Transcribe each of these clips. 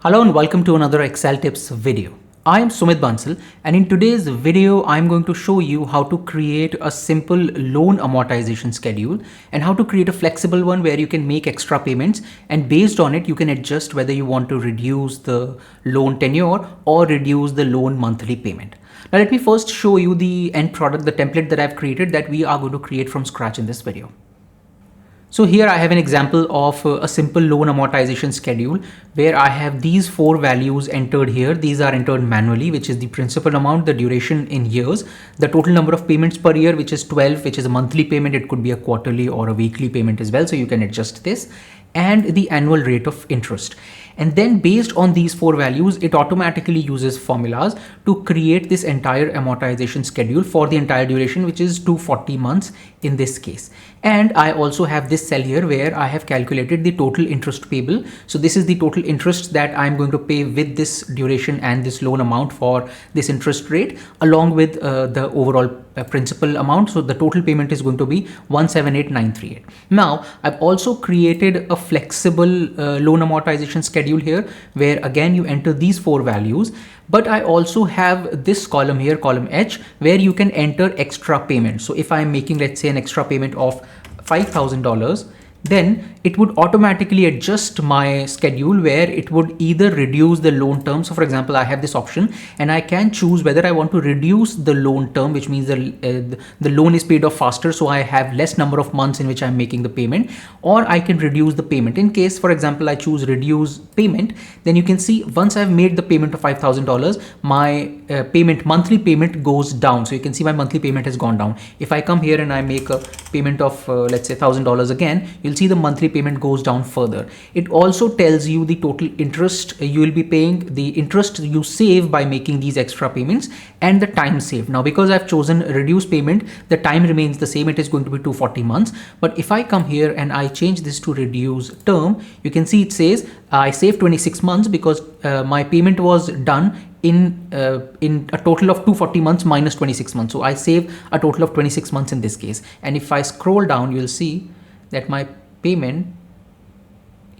Hello and welcome to another Excel tips video. I am Sumit Bansal, and in today's video I'm going to show you how to create a simple loan amortization schedule and how to create a flexible one where you can make extra payments, and based on it you can adjust whether you want to reduce the loan tenure or reduce the loan monthly payment. Now let me first show you the end product, the template that I've created that we are going to create from scratch in this video. So here I have an example of a simple loan amortization schedule where I have these four values entered here. These are entered manually, which is the principal amount, the duration in years, the total number of payments per year, which is 12, which is a monthly payment. It could be a quarterly or a weekly payment as well. So you can adjust this, and the annual rate of interest. And then based on these four values, it automatically uses formulas to create this entire amortization schedule for the entire duration, which is 240 months in this case. And I also have this cell here where I have calculated the total interest payable. So this is the total interest that I'm going to pay with this duration and this loan amount for this interest rate, along with the overall principal amount. So the total payment is going to be 178,938. Now I've also created a flexible loan amortization schedule here where again you enter these four values, but I also have this column here, column H, where you can enter extra payments. So if I'm making, let's say, an extra payment of $5,000, then it would automatically adjust my schedule where it would either reduce the loan term. So for example, I have this option and I can choose whether I want to reduce the loan term, which means the loan is paid off faster, so I have less number of months in which I'm making the payment, or I can reduce the payment. In case, for example, I choose reduce payment, then you can see once I've made the payment of $5,000, my monthly payment goes down. So you can see my monthly payment has gone down. If I come here and I make a payment of let's say $1,000 again, you'll see the monthly payment goes down further. It also tells you the total interest you will be paying, the interest you save by making these extra payments, and the time saved. Now because I've chosen reduce payment, the time remains the same. It is going to be 240 months. But if I come here and I change this to reduce term, you can see it says I saved 26 months because my payment was done in a total of 240 months minus 26 months. So I save a total of 26 months in this case. And if I scroll down, you'll see that my payment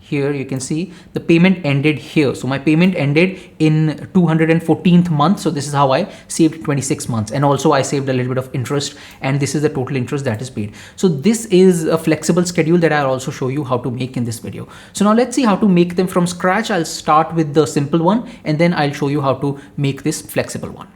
here, you can see the payment ended here. So my payment ended in 214th month. So this is how I saved 26 months. And also I saved a little bit of interest, and this is the total interest that is paid. So this is a flexible schedule that I'll also show you how to make in this video. So now let's see how to make them from scratch. I'll start with the simple one and then I'll show you how to make this flexible one.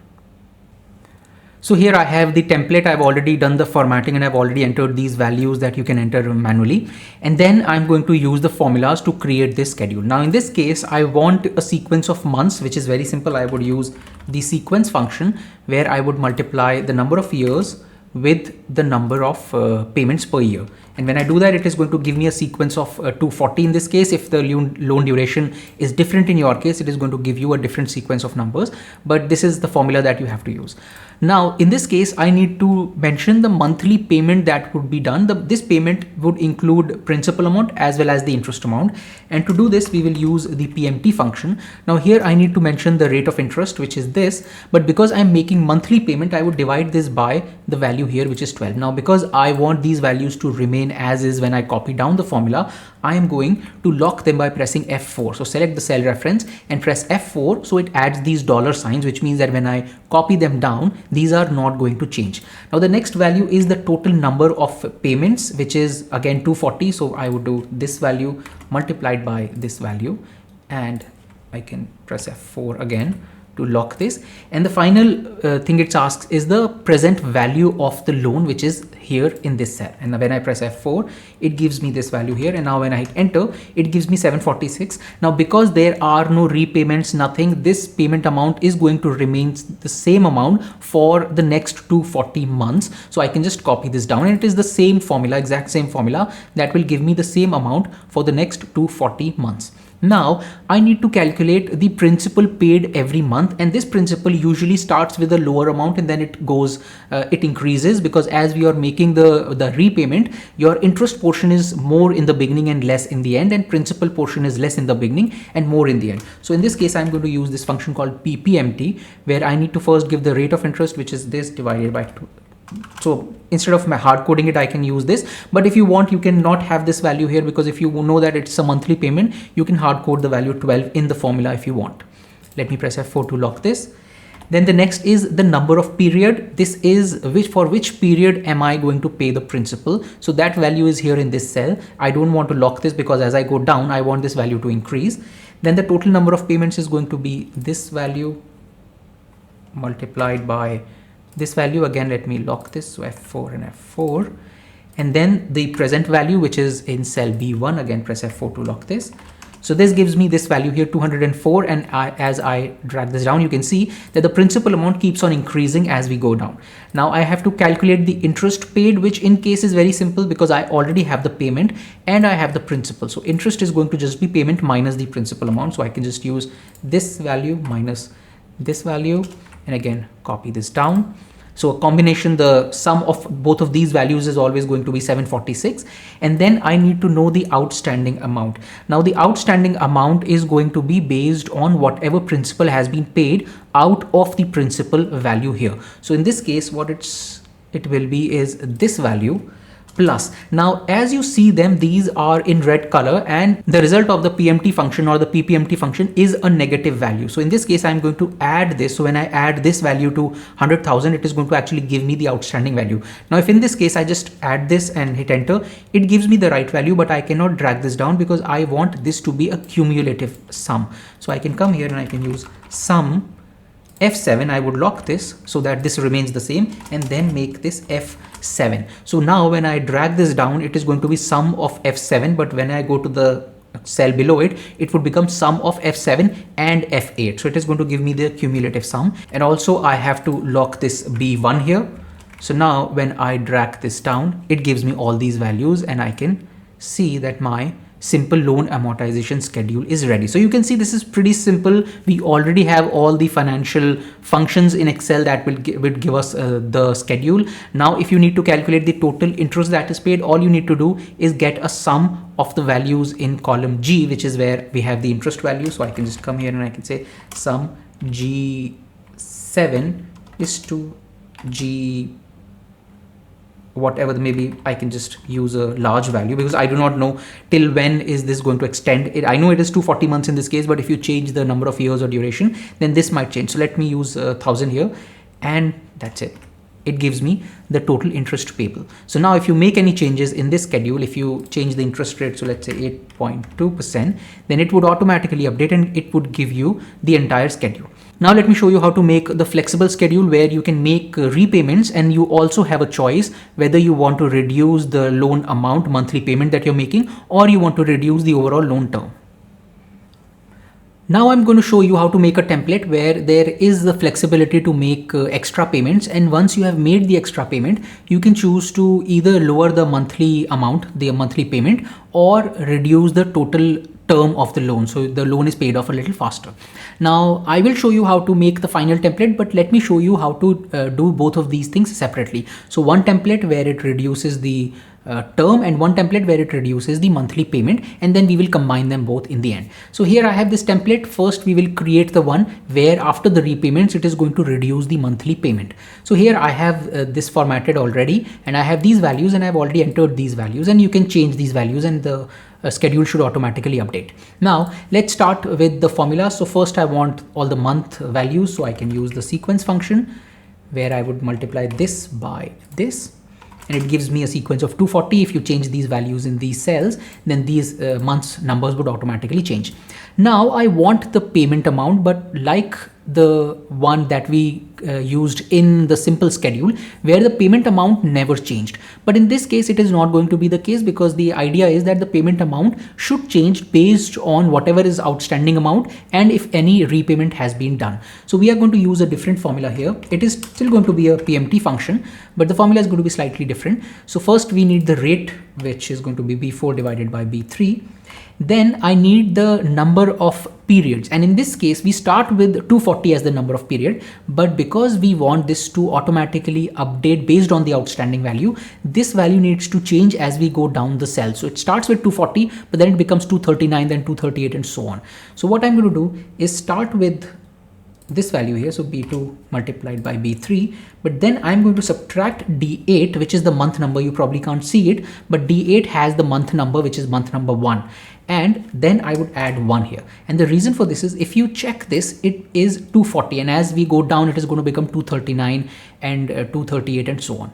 So here I have the template. I've already done the formatting and I've already entered these values that you can enter manually. And then I'm going to use the formulas to create this schedule. Now in this case, I want a sequence of months, which is very simple. I would use the sequence function where I would multiply the number of years with the number of payments per year. And when I do that, it is going to give me a sequence of 240 in this case. If the loan duration is different in your case, it is going to give you a different sequence of numbers. But this is the formula that you have to use. Now, in this case, I need to mention the monthly payment that would be done. This payment would include principal amount as well as the interest amount. And to do this, we will use the PMT function. Now here I need to mention the rate of interest, which is this. But because I'm making monthly payment, I would divide this by the value here, which is 12. Now, because I want these values to remain as is when I copy down the formula, I am going to lock them by pressing F4. So select the cell reference and press F4. So it adds these dollar signs, which means that when I copy them down, these are not going to change. Now the next value is the total number of payments, which is again 240. So I would do this value multiplied by this value, and I can press F4 again to lock this. And the final thing it asks is the present value of the loan, which is here in this cell. And when I press F4, it gives me this value here. And now when I hit enter, it gives me 746. Now, because there are no repayments, nothing, this payment amount is going to remain the same amount for the next 240 months. So I can just copy this down, and it is the same formula, exact same formula that will give me the same amount for the next 240 months. Now I need to calculate the principal paid every month, and this principal usually starts with a lower amount and then it increases, because as we are making the repayment, your interest portion is more in the beginning and less in the end, and principal portion is less in the beginning and more in the end. So in this case, I'm going to use this function called PPMT, where I need to first give the rate of interest, which is this divided by So instead of hard coding it, I can use this. But if you want, you can not have this value here, because if you know that it's a monthly payment, you can hard code the value 12 in the formula if you want. Let me press F4 to lock this. Then the next is the number of period. This is for which period am I going to pay the principal. So that value is here in this cell. I don't want to lock this because as I go down, I want this value to increase. Then the total number of payments is going to be this value multiplied by this value. Again, let me lock this. So F4 and F4. And then the present value, which is in cell B1, again, press F4 to lock this. So this gives me this value here, 204. And as I drag this down, you can see that the principal amount keeps on increasing as we go down. Now I have to calculate the interest paid, which in case is very simple because I already have the payment and I have the principal. So interest is going to just be payment minus the principal amount. So I can just use this value minus this value, and again, copy this down. So a combination, the sum of both of these values is always going to be 746. And then I need to know the outstanding amount. Now the outstanding amount is going to be based on whatever principal has been paid out of the principal value here. So in this case, what it will be is this value plus. Now, as you see them, these are in red color, and the result of the PMT function or the PPMT function is a negative value. So in this case, I'm going to add this. So when I add this value to 100,000, it is going to actually give me the outstanding value. Now, if in this case, I just add this and hit enter, it gives me the right value, but I cannot drag this down because I want this to be a cumulative sum. So I can come here and I can use sum F7. I would lock this so that this remains the same, and then make this F7. So now when I drag this down, it is going to be sum of F7, but when I go to the cell below it, it would become sum of F7 and F8. So it is going to give me the cumulative sum. And also I have to lock this B1 here. So now when I drag this down, it gives me all these values, and I can see that my simple loan amortization schedule is ready. So you can see this is pretty simple. We already have all the financial functions in Excel that will give us the schedule. Now, if you need to calculate the total interest that is paid, all you need to do is get a sum of the values in column G, which is where we have the interest value. So I can just come here and I can say sum G7 is to G whatever, maybe I can just use a large value because I do not know till when is this going to extend it. I know it is 240 months in this case, but if you change the number of years or duration, then this might change. So let me use 1000 here, and that's it. It gives me the total interest payable. So now if you make any changes in this schedule, if you change the interest rate, so let's say 8.2%, then it would automatically update and it would give you the entire schedule. Now let me show you how to make the flexible schedule where you can make repayments, and you also have a choice whether you want to reduce the loan amount, monthly payment that you're making, or you want to reduce the overall loan term. Now I'm going to show you how to make a template where there is the flexibility to make extra payments, and once you have made the extra payment, you can choose to either lower the monthly amount, the monthly payment, or reduce the total term of the loan, so the loan is paid off a little faster. Now I will show you how to make the final template, but let me show you how to do both of these things separately. So one template where it reduces the term, and one template where it reduces the monthly payment, and then we will combine them both in the end. So here I have this template. First we will create the one where after the repayments it is going to reduce the monthly payment. So here I have this formatted already, and I have these values, and I have already entered these values, and you can change these values, and the schedule should automatically update. Now let's start with the formula. So first I want all the month values, so I can use the sequence function where I would multiply this by this, and it gives me a sequence of 240. If you change these values in these cells, then these months numbers would automatically change. Now I want the payment amount, but like the one that we used in the simple schedule where the payment amount never changed. But in this case, it is not going to be the case, because the idea is that the payment amount should change based on whatever is outstanding amount and if any repayment has been done. So we are going to use a different formula here. It is still going to be a PMT function, but the formula is going to be slightly different. So first we need the rate, which is going to be B4 divided by B3. Then I need the number of periods, and in this case we start with 240 as the number of period, but because we want this to automatically update based on the outstanding value, this value needs to change as we go down the cell. So it starts with 240, but then it becomes 239, then 238, and so on. So what I'm going to do is start with this value here, so B2 multiplied by B3, but then I'm going to subtract D8, which is the month number. You probably can't see it, but D8 has the month number, which is month number 1. And then I would add 1 here. And the reason for this is, if you check this, it is 240. And as we go down, it is going to become 239 and 238 and so on.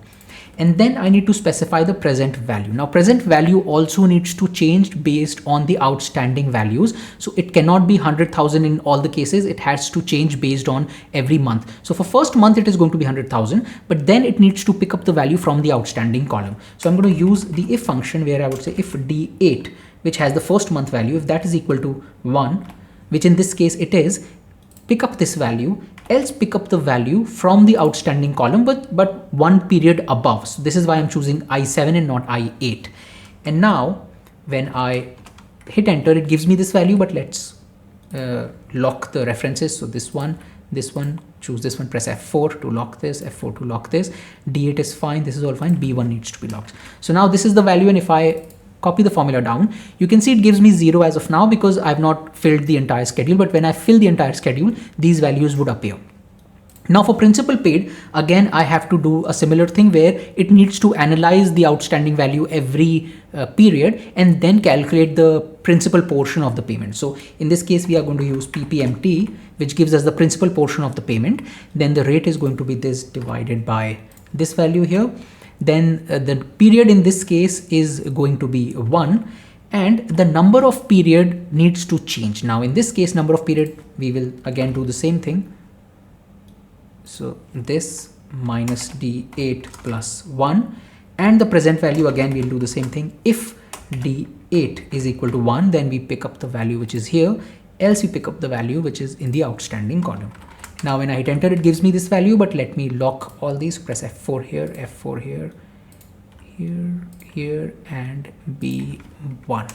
And then I need to specify the present value. Now present value also needs to change based on the outstanding values. So it cannot be 100,000 in all the cases. It has to change based on every month. So for first month, it is going to be 100,000, but then it needs to pick up the value from the outstanding column. So I'm going to use the if function, where I would say if D8, which has the first month value, if that is equal to 1, which in this case it is, pick up this value, else pick up the value from the outstanding column, but one period above. So this is why I'm choosing I7 and not I8. And now when I hit enter, it gives me this value, but let's lock the references. So this one, choose this one, press F4 to lock this, F4 to lock this. D8 is fine, this is all fine, B1 needs to be locked. So now this is the value, and if I copy the formula down, you can see it gives me 0 as of now because I've not filled the entire schedule. But when I fill the entire schedule, these values would appear. Now for principal paid, again, I have to do a similar thing where it needs to analyze the outstanding value every period and then calculate the principal portion of the payment. So in this case, we are going to use PPMT, which gives us the principal portion of the payment. Then the rate is going to be this divided by this value here. Then the period in this case is going to be 1, and the number of period needs to change. Now in this case, number of period, we will again do the same thing. So this minus D8 plus 1, and the present value, again we'll do the same thing. If D8 is equal to 1, then we pick up the value which is here, else we pick up the value which is in the outstanding column. Now when I hit enter, it gives me this value, but let me lock all these. Press F4 here, F4 here, here, and B1.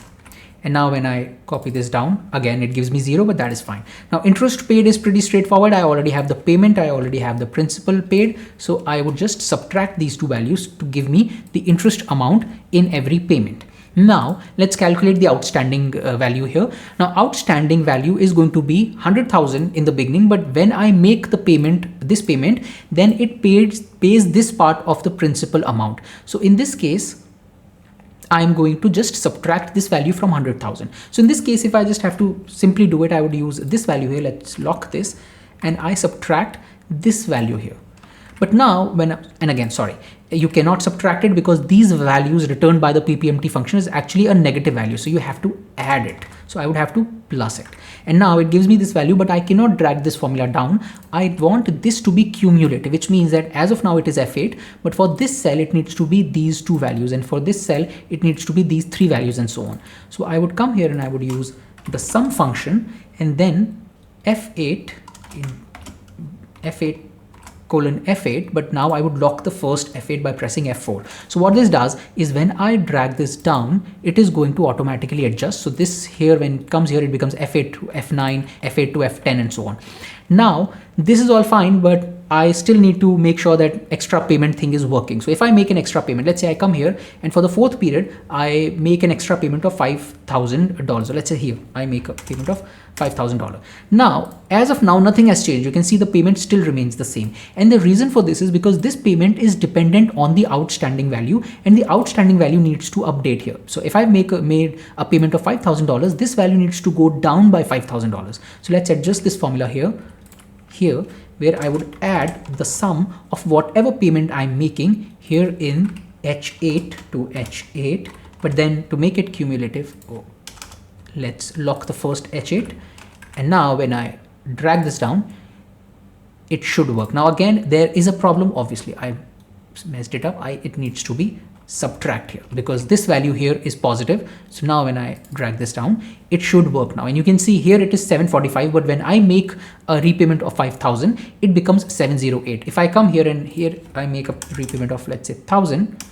And now when I copy this down, again, it gives me 0, but that is fine. Now interest paid is pretty straightforward. I already have the payment. I already have the principal paid. So I would just subtract these two values to give me the interest amount in every payment. Now let's calculate the outstanding value here. Now outstanding value is going to be 100,000 in the beginning, but when I make the payment, this payment, then it pays this part of the principal amount. So in this case, I'm going to just subtract this value from 100,000. So in this case, if I just have to simply do it, I would use this value here. Let's lock this, and I subtract this value here. But now and again, sorry, you cannot subtract it because these values returned by the PPMT function is actually a negative value. So you have to add it. So I would have to plus it. And now it gives me this value, but I cannot drag this formula down. I want this to be cumulative, which means that as of now it is F8, but for this cell, it needs to be these two values. And for this cell, it needs to be these three values and so on. So I would come here and I would use the sum function and then F8 colon F8, but now I would lock the first F8 by pressing F4. So what this does is when I drag this down, it is going to automatically adjust. So this here, when it comes here, it becomes F8 to F9, F8 to F10 and so on. Now this is all fine, but I still need to make sure that extra payment thing is working. So if I make an extra payment, let's say I come here and for the fourth period, I make an extra payment of $5,000. So let's say here, I make a payment of $5,000. Now, as of now, nothing has changed. You can see the payment still remains the same. And the reason for this is because this payment is dependent on the outstanding value, and the outstanding value needs to update here. So if I made a payment of $5,000, this value needs to go down by $5,000. So let's adjust this formula here, where I would add the sum of whatever payment I'm making here in H8 to H8, but then to make it cumulative, let's lock the first H8. And now when I drag this down, it should work. Now again, there is a problem. Obviously, I messed it up. It needs to be subtract here because this value here is positive. So now when I drag this down, it should work now. And you can see here it is 745, but when I make a repayment of 5,000, it becomes 708. If I come here and here I make a repayment of, let's say, 1,000,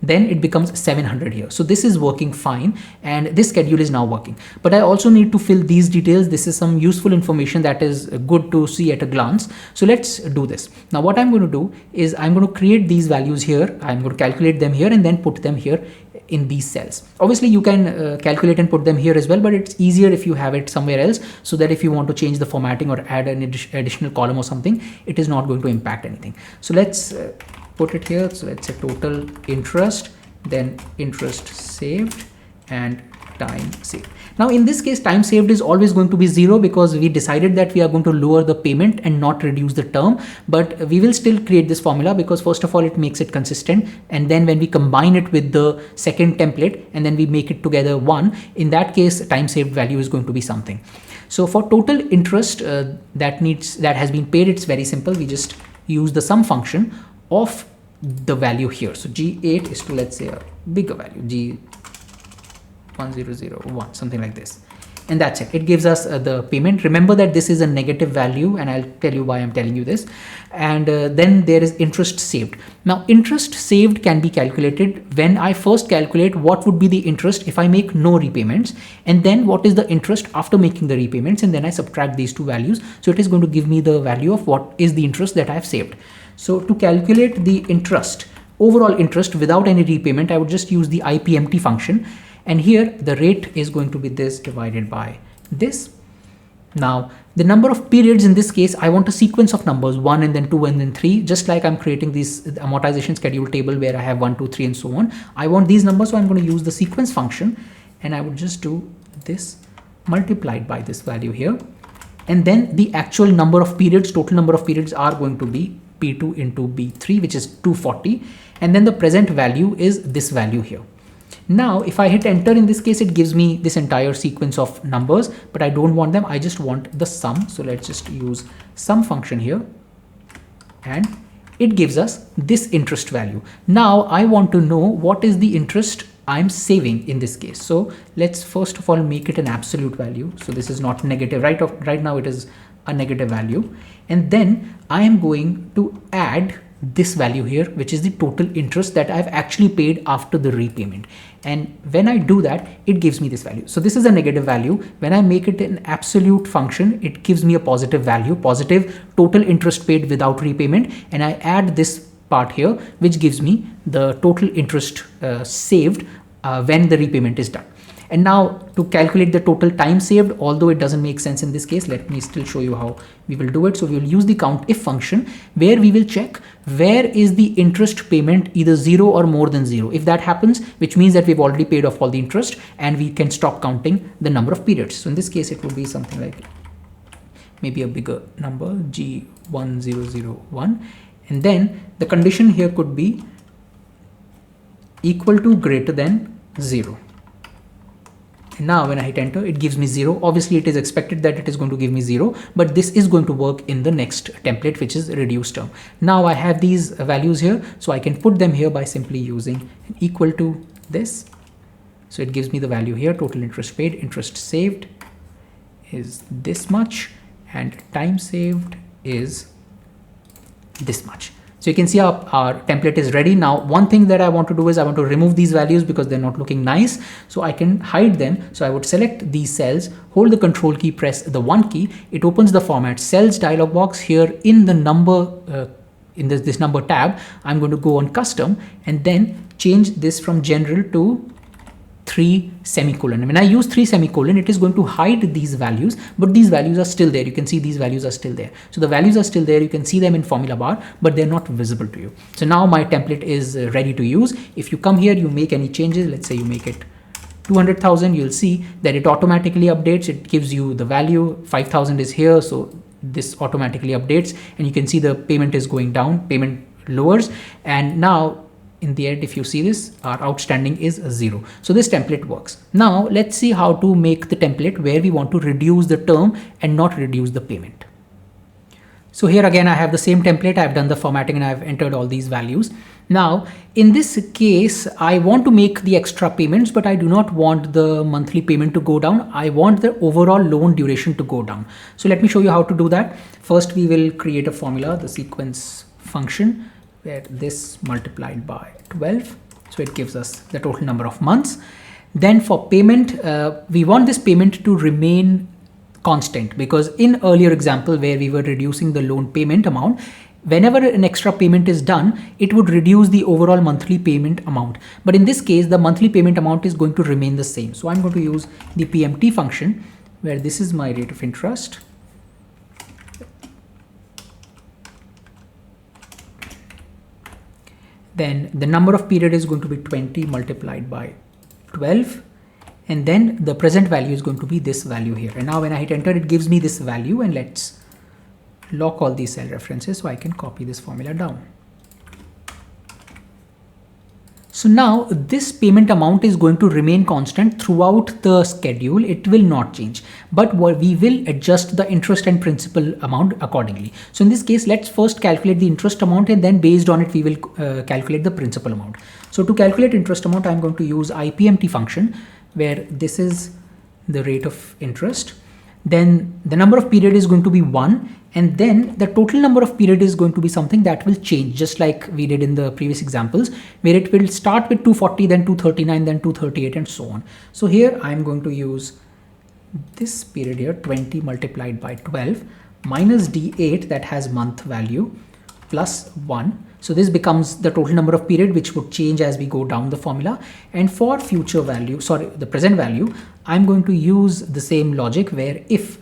then it becomes 700 here. So this is working fine, and this schedule is now working. But I also need to fill these details. This is some useful information that is good to see at a glance. So let's do this. Now what I'm going to do is I'm going to create these values here. I'm going to calculate them here and then put them here in these cells. Obviously you can calculate and put them here as well, but it's easier if you have it somewhere else, so that if you want to change the formatting or add an additional column or something, it is not going to impact anything. So let's put it here. So let's say total interest, then interest saved and time saved. Now in this case, time saved is always going to be 0 because we decided that we are going to lower the payment and not reduce the term, but we will still create this formula because first of all it makes it consistent, and then when we combine it with the second template and then we make it together 1, in that case time saved value is going to be something. So for total interest that has been paid, it's very simple. We just use the sum function of the value here. So G8 is to, let's say, a bigger value, G1001, something like this. And that's it. It gives us the payment. Remember that this is a negative value, and I'll tell you why I'm telling you this. And then there is interest saved. Now interest saved can be calculated when I first calculate what would be the interest if I make no repayments, and then what is the interest after making the repayments, and then I subtract these two values. So it is going to give me the value of what is the interest that I have saved. So to calculate the interest, overall interest without any repayment, I would just use the IPMT function. And here the rate is going to be this divided by this. Now the number of periods in this case, I want a sequence of numbers, 1 and then 2 and then 3, just like I'm creating this amortization schedule table where I have 1, 2, 3 and so on. I want these numbers, so I'm going to use the sequence function, and I would just do this multiplied by this value here. And then the actual number of periods, total number of periods are going to be P2 into B3, which is 240. And then the present value is this value here. Now, if I hit enter, in this case, it gives me this entire sequence of numbers, but I don't want them. I just want the sum. So let's just use sum function here, and it gives us this interest value. Now I want to know what is the interest I'm saving in this case. So let's first of all make it an absolute value. So this is not negative. Right now it is a negative value. And then I am going to add this value here, which is the total interest that I've actually paid after the repayment. And when I do that, it gives me this value. So this is a negative value. When I make it an absolute function, it gives me a positive value, positive total interest paid without repayment. And I add this part here, which gives me the total interest saved when the repayment is done. And now to calculate the total time saved, although it doesn't make sense in this case, let me still show you how we will do it. So we will use the COUNTIF function, where we will check where is the interest payment either 0 or more than 0. If that happens, which means that we've already paid off all the interest and we can stop counting the number of periods. So in this case, it would be something like maybe a bigger number, G1001. And then the condition here could be equal to greater than 0. And now when I hit enter, it gives me 0. Obviously it is expected that it is going to give me 0, but this is going to work in the next template, which is reduced term. Now I have these values here, so I can put them here by simply using an equal to this. So it gives me the value here, total interest paid, interest saved is this much, and time saved is this much. So you can see our template is ready. Now, one thing that I want to do is I want to remove these values because they're not looking nice. So I can hide them. So I would select these cells, hold the control key, press the 1 key. It opens the format cells dialog box. Here in the number, in this number tab, I'm going to go on custom and then change this from general to 3 semicolon. When I use 3 semicolon, it is going to hide these values, but these values are still there. You can see these values are still there. So the values are still there. You can see them in formula bar, but they're not visible to you. So now my template is ready to use. If you come here, you make any changes. Let's say you make it 200,000. You'll see that it automatically updates. It gives you the value. 5,000 is here. So this automatically updates, and you can see the payment is going down, payment lowers. And now in the end, if you see this, our outstanding is 0. So this template works. Now let's see how to make the template where we want to reduce the term and not reduce the payment. So here again, I have the same template. I've done the formatting and I've entered all these values. Now, in this case, I want to make the extra payments, but I do not want the monthly payment to go down. I want the overall loan duration to go down. So let me show you how to do that. First, we will create a formula, the sequence function, where this multiplied by 12 So it gives us the total number of months. Then for payment, we want this payment to remain constant, because in earlier example where we were reducing the loan payment amount, whenever an extra payment is done, it would reduce the overall monthly payment amount. But in this case, the monthly payment amount is going to remain the same. So I'm going to use the PMT function, where this is my rate of interest. Then the number of period is going to be 20 multiplied by 12. And then the present value is going to be this value here. And now when I hit enter, it gives me this value, and let's lock all these cell references so I can copy this formula down. So now this payment amount is going to remain constant throughout the schedule. It will not change, but we will adjust the interest and principal amount accordingly. So in this case, let's first calculate the interest amount, and then based on it, we will calculate the principal amount. So to calculate interest amount, I'm going to use IPMT function, where this is the rate of interest. Then the number of period is going to be 1, and then the total number of period is going to be something that will change, just like we did in the previous examples, where it will start with 240, then 239, then 238, and so on. So here I'm going to use this period here, 20 multiplied by 12 minus D8, that has month value, plus 1. So this becomes the total number of period, which would change as we go down the formula. And for future value, sorry, the present value, I'm going to use the same logic, where if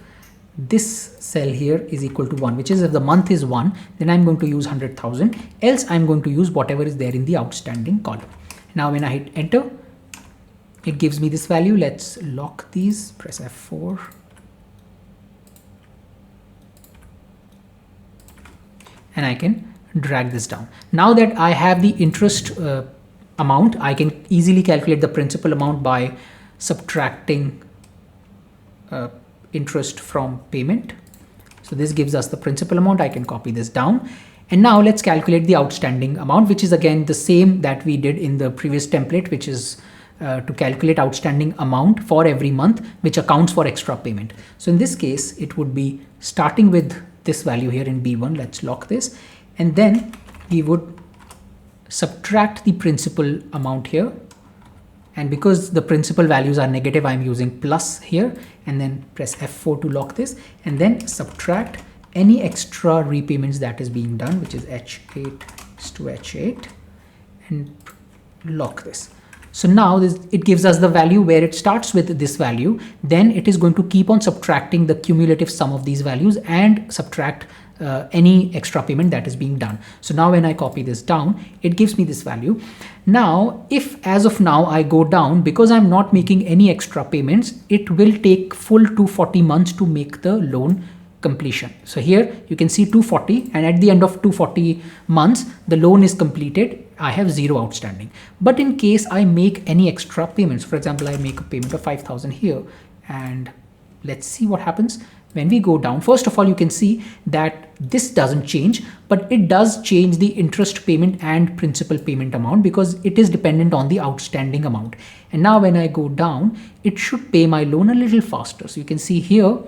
this cell here is equal to 1, which is if the month is 1, then I'm going to use 100,000, else I'm going to use whatever is there in the outstanding column. Now when I hit enter, it gives me this value. Let's lock these, press F4. And I can drag this down. Now that I have the interest amount, I can easily calculate the principal amount by subtracting interest from payment. So this gives us the principal amount. I can copy this down. And now let's calculate the outstanding amount, which is again the same that we did in the previous template, which is to calculate outstanding amount for every month, which accounts for extra payment. So in this case, it would be starting with this value here in B1. Let's lock this. And then we would subtract the principal amount here. And because the principal values are negative, I'm using plus here, and then press F4 to lock this, and then subtract any extra repayments that is being done, which is H8 to H8, and lock this. So now it gives us the value where it starts with this value. Then it is going to keep on subtracting the cumulative sum of these values and subtract any extra payment that is being done. So now when I copy this down, it gives me this value. Now, if as of now I go down, because I'm not making any extra payments, it will take full 240 months to make the loan completion. So here you can see 240, and at the end of 240 months, the loan is completed. I have 0 outstanding. But in case I make any extra payments, for example, I make a payment of 5,000 here, and let's see what happens. When we go down, first of all, you can see that this doesn't change, but it does change the interest payment and principal payment amount, because it is dependent on the outstanding amount. And now when I go down, it should pay my loan a little faster. So you can see here,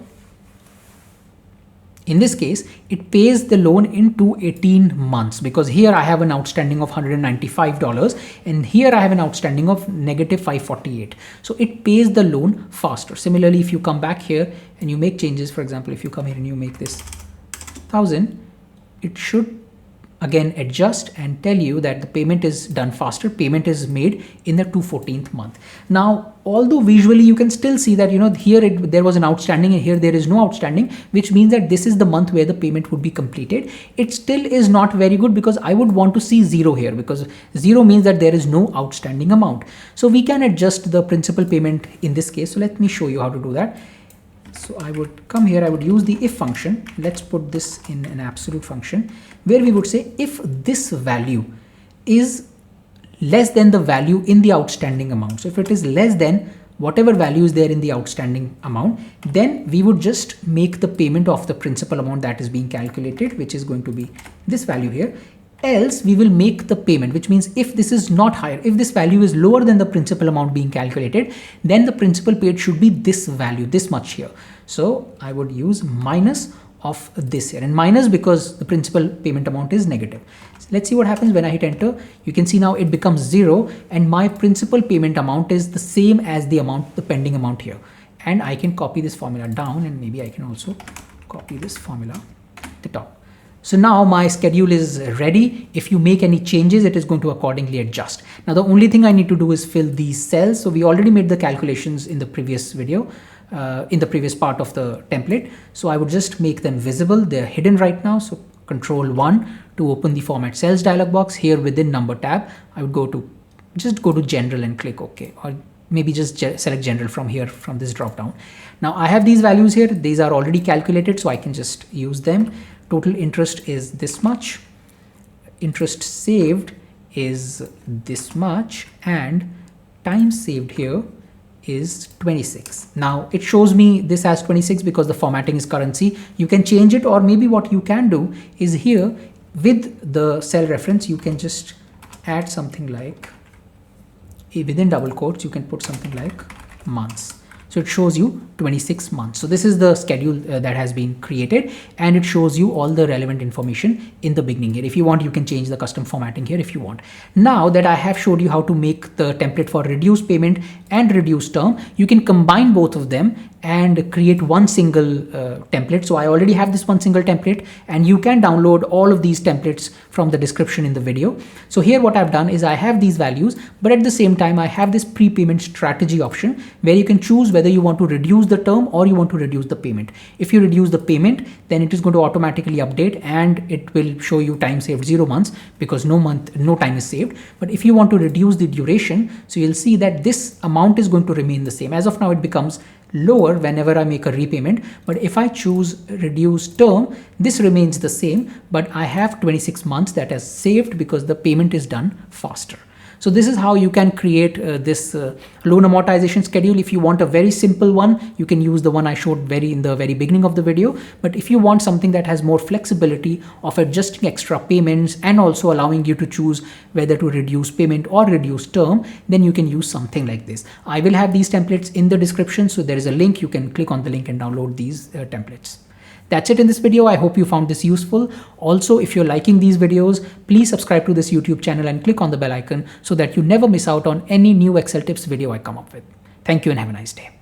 in this case, it pays the loan into 18 months, because here I have an outstanding of $195 and here I have an outstanding of negative 548. So it pays the loan faster. Similarly, if you come back here and you make changes, for example, if you come here and you make this 1,000, it should again adjust and tell you that the payment is done faster. Payment is made in the 214th month. Now, although visually you can still see that, here there was an outstanding and here there is no outstanding, which means that this is the month where the payment would be completed. It still is not very good, because I would want to see 0 here, because 0 means that there is no outstanding amount. So we can adjust the principal payment in this case. So let me show you how to do that. So I would come here, I would use the if function. Let's put this in an absolute function, where we would say if this value is less than the value in the outstanding amount. So if it is less than whatever value is there in the outstanding amount, then we would just make the payment of the principal amount that is being calculated, which is going to be this value here. Else we will make the payment, which means if this is not higher, if this value is lower than the principal amount being calculated, then the principal paid should be this value, this much here. So I would use minus of this here, and minus because the principal payment amount is negative. So let's see what happens when I hit enter. You can see now it becomes 0 and my principal payment amount is the same as the amount, the pending amount here. And I can copy this formula down, and maybe I can also copy this formula at the top. So now my schedule is ready. If you make any changes, it is going to accordingly adjust. Now the only thing I need to do is fill these cells. So we already made the calculations in the previous video, in the previous part of the template. So I would just make them visible. They're hidden right now. So Control 1 to open the Format Cells dialog box. Here within Number tab, I would just go to General and click OK, or maybe just select General from here, from this drop down. Now I have these values here. These are already calculated, so I can just use them. Total interest is this much, interest saved is this much, and time saved here is 26. Now it shows me this as 26 because the formatting is currency. You can change it, or maybe what you can do is here with the cell reference, you can just add something like, within double quotes, you can put something like months. So it shows you 26 months. So this is the schedule that has been created, and it shows you all the relevant information in the beginning here. If you want, you can change the custom formatting here if you want. Now that I have showed you how to make the template for reduced payment and reduced term, you can combine both of them and create one single template. So I already have this one single template, and you can download all of these templates from the description in the video. So here what I've done is I have these values, but at the same time I have this prepayment strategy option where you can choose whether you want to reduce the term or you want to reduce the payment. If you reduce the payment, then it is going to automatically update and it will show you time saved 0 months because no time is saved. But if you want to reduce the duration, so you'll see that this amount is going to remain the same. As of now, it becomes lower whenever I make a repayment, but if I choose reduce term, this remains the same, but I have 26 months that has saved because the payment is done faster. So this is how you can create this loan amortization schedule. If you want a very simple one, you can use the one I showed in the very beginning of the video. But if you want something that has more flexibility of adjusting extra payments and also allowing you to choose whether to reduce payment or reduce term, then you can use something like this. I will have these templates in the description. So there is a link. You can click on the link and download these templates. That's it in this video. I hope you found this useful. Also, if you're liking these videos, please subscribe to this YouTube channel and click on the bell icon so that you never miss out on any new Excel tips video I come up with. Thank you and have a nice day.